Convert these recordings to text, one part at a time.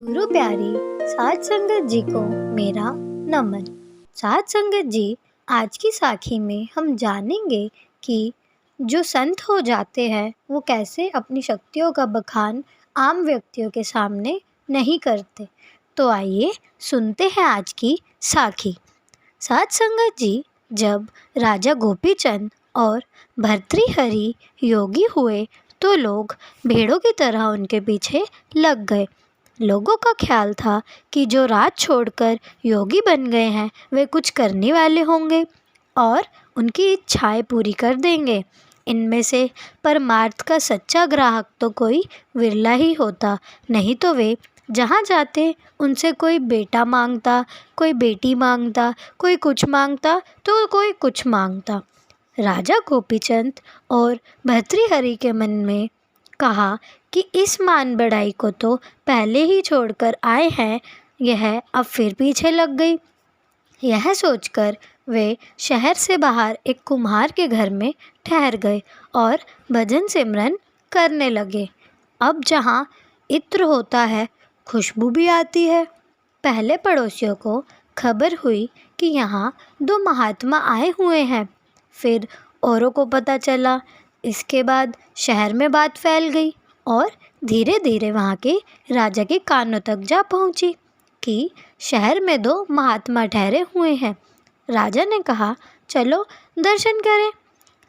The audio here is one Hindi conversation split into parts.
गुरु प्यारी साध संगत जी को मेरा नमन। साध संगत जी, आज की साखी में हम जानेंगे कि जो संत हो जाते हैं वो कैसे अपनी शक्तियों का बखान आम व्यक्तियों के सामने नहीं करते। तो आइए सुनते हैं आज की साखी। साध संगत जी, जब राजा गोपीचंद और भर्तृहरि योगी हुए तो लोग भेड़ों की तरह उनके पीछे लग गए। लोगों का ख्याल था कि जो राज छोड़कर योगी बन गए हैं वे कुछ करने वाले होंगे और उनकी इच्छाएं पूरी कर देंगे। इनमें से परमार्थ का सच्चा ग्राहक तो कोई विरला ही होता, नहीं तो वे जहाँ जाते उनसे कोई बेटा मांगता, कोई बेटी मांगता, कोई कुछ मांगता तो कोई कुछ मांगता। राजा गोपीचंद और भर्तृहरि के मन में कहा कि इस मान बढ़ाई को तो पहले ही छोड़कर आए हैं, यह अब फिर पीछे लग गई। यह सोचकर वे शहर से बाहर एक कुम्हार के घर में ठहर गए और भजन सिमरन करने लगे। अब जहाँ इत्र होता है, खुशबू भी आती है। पहले पड़ोसियों को खबर हुई कि यहाँ दो महात्मा आए हुए हैं। फिर औरों को पता चला। इसके बाद शहर में बात फैल गई और धीरे धीरे वहाँ के राजा के कानों तक जा पहुँची कि शहर में दो महात्मा ठहरे हुए हैं। राजा ने कहा, चलो दर्शन करें।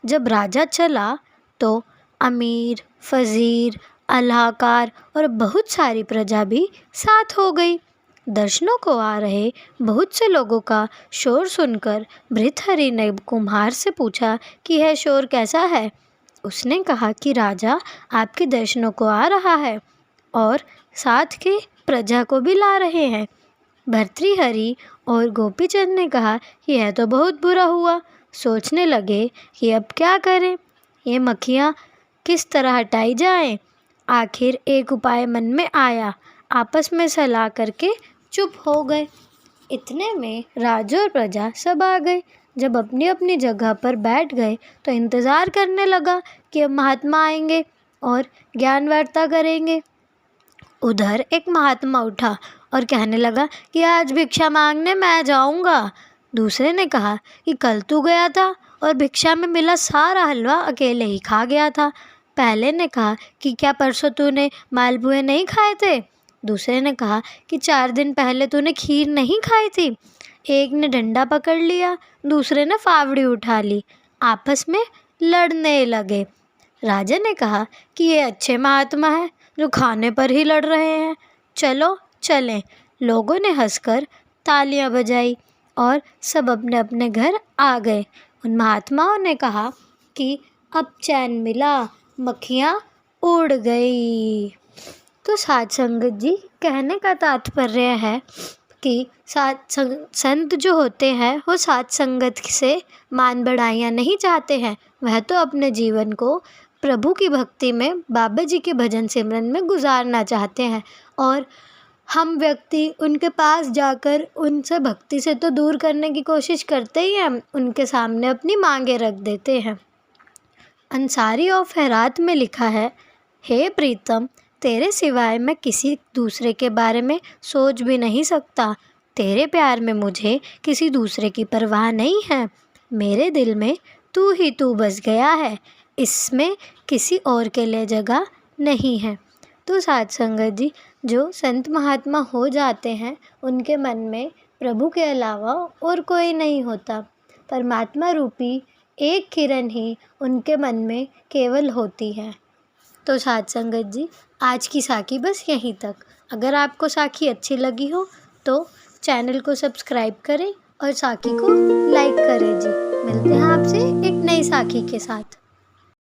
जब राजा चला तो अमीर, फजीर, अलाहकार और बहुत सारी प्रजा भी साथ हो गई। दर्शनों को आ रहे बहुत से लोगों का शोर सुनकर भर्तृहरि ने कुम्हार से पूछा कि यह शोर कैसा है। उसने कहा कि राजा आपके दर्शनों को आ रहा है और साथ के प्रजा को भी ला रहे हैं। भर्तृहरि और गोपीचंद ने कहा कि यह तो बहुत बुरा हुआ। सोचने लगे कि अब क्या करें, ये मक्खियाँ किस तरह हटाई जाएं। आखिर एक उपाय मन में आया। आपस में सलाह करके चुप हो गए। इतने में राजा और प्रजा सब आ गए। जब अपनी अपनी जगह पर बैठ गए तो इंतज़ार करने लगा कि अब महात्मा आएंगे और ज्ञान वार्ता करेंगे। उधर एक महात्मा उठा और कहने लगा कि आज भिक्षा मांगने मैं जाऊंगा। दूसरे ने कहा कि कल तू गया था और भिक्षा में मिला सारा हलवा अकेले ही खा गया था। पहले ने कहा कि क्या परसों तूने मालपुए नहीं खाए थे। दूसरे ने कहा कि 4 दिन पहले तूने खीर नहीं खाई थी। एक ने डंडा पकड़ लिया, दूसरे ने फावड़ी उठा ली। आपस में लड़ने लगे। राजा ने कहा कि ये अच्छे महात्मा हैं जो खाने पर ही लड़ रहे हैं, चलो चलें। लोगों ने हंसकर तालियां बजाई और सब अपने अपने घर आ गए। उन महात्माओं ने कहा कि अब चैन मिला, मक्खियाँ उड़ गई। तो साध संगत जी, कहने का तात्पर्य है कि संत जो होते हैं वो साध संगत से मान बढ़ाइयाँ नहीं चाहते हैं। वह तो अपने जीवन को प्रभु की भक्ति में, बाबा जी के भजन सिमरन में गुजारना चाहते हैं और हम व्यक्ति उनके पास जाकर उनसे भक्ति से तो दूर करने की कोशिश करते ही हैं, उनके सामने अपनी मांगे रख देते हैं। अंसारी ऑफ हेरात में लिखा है, हे प्रीतम, तेरे सिवाय मैं किसी दूसरे के बारे में सोच भी नहीं सकता। तेरे प्यार में मुझे किसी दूसरे की परवाह नहीं है। मेरे दिल में तू ही तू बस गया है, इसमें किसी और के लिए जगह नहीं है। तो साध संगत जी, जो संत महात्मा हो जाते हैं उनके मन में प्रभु के अलावा और कोई नहीं होता। परमात्मा रूपी एक किरण ही उनके मन में केवल होती है। तो साध संगत जी, आज की साखी बस यहीं तक। अगर आपको साखी अच्छी लगी हो तो चैनल को सब्सक्राइब करें और साखी को लाइक करें जी। मिलते हैं आपसे एक नई साखी के साथ।